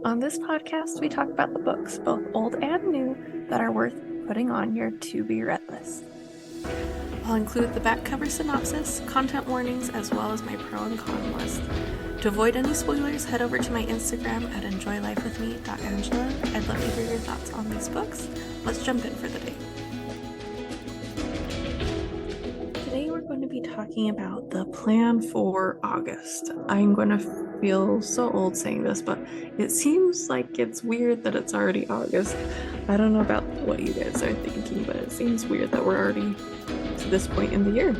On this podcast, we talk about the books, both old and new, that are worth putting on your to-be-read list. I'll include the back cover synopsis, content warnings, as well as my pro and con list. To avoid any spoilers, head over to my Instagram at enjoylifewithme.angela. I'd love to hear your thoughts on these books. Let's jump in for the day. Today we're going to be talking about the plan for August. I'm going to feel so old saying this, but it seems like it's weird that it's already August. I don't know about what you guys are thinking, but it seems weird that we're already to this point in the year.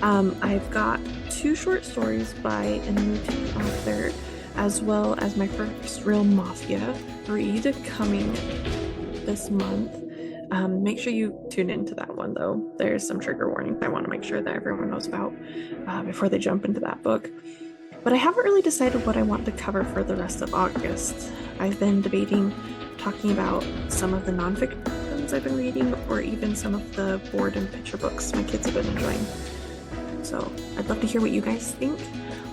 I've got 2 short stories by a new teen author, as well as my first real Mafia read coming this month. Make sure you tune into that one, though. There's some trigger warnings I want to make sure that everyone knows about before they jump into that book. But I haven't really decided what I want to cover for the rest of August. I've been debating talking about some of the nonfiction I've been reading, or even some of the board and picture books my kids have been enjoying. So I'd love to hear what you guys think,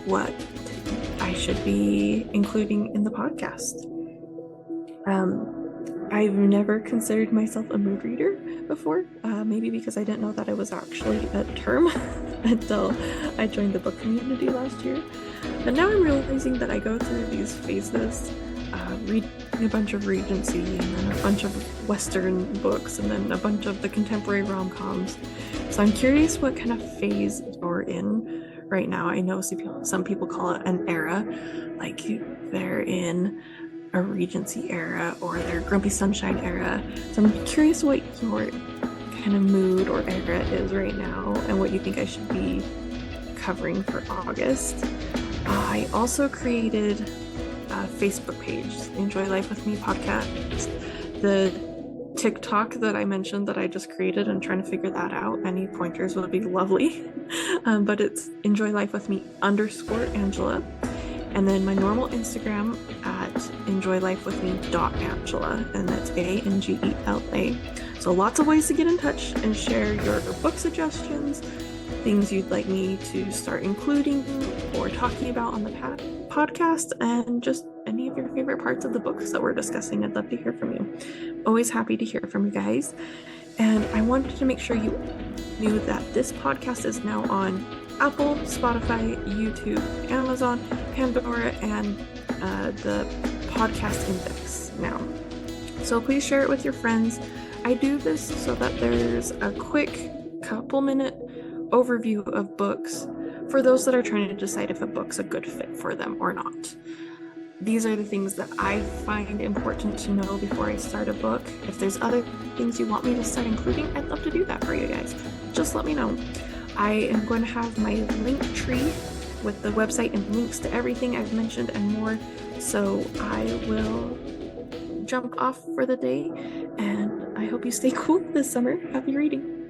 what I should be including in the podcast. I've never considered myself a mood reader before, maybe because I didn't know that it was actually a term until I joined the book community last year. But now I'm realizing that I go through these phases, reading a bunch of Regency, and then a bunch of Western books, and then a bunch of the contemporary rom-coms. So I'm curious what kind of phase you're in right now. I know some people call it an era, like they're in a Regency era or their Grumpy Sunshine era. So I'm curious what your kind of mood or era is right now and what you think I should be covering for August. I also created a Facebook page, Enjoy Life With Me podcast. The TikTok that I mentioned that I just created, and trying to figure that out. Any pointers would be lovely. But it's Enjoy Life With Me _Angela. And then my normal Instagram at enjoylifewithme.angela, and that's ANGELA. So lots of ways to get in touch and share your book suggestions, things you'd like me to start including or talking about on the podcast, and just any of your favorite parts of the books that we're discussing. I'd love to hear from you. Always happy to hear from you guys. And I wanted to make sure you knew that this podcast is now on Apple, Spotify, YouTube, Amazon, Pandora, and the Podcast Index now. So please share it with your friends. I do this so that there's a quick couple-minute overview of books for those that are trying to decide if a book's a good fit for them or not. These are the things that I find important to know before I start a book. If there's other things you want me to start including, I'd love to do that for you guys. Just let me know. I am going to have my link tree with the website and links to everything I've mentioned and more. So I will jump off for the day, and I hope you stay cool this summer. Happy reading.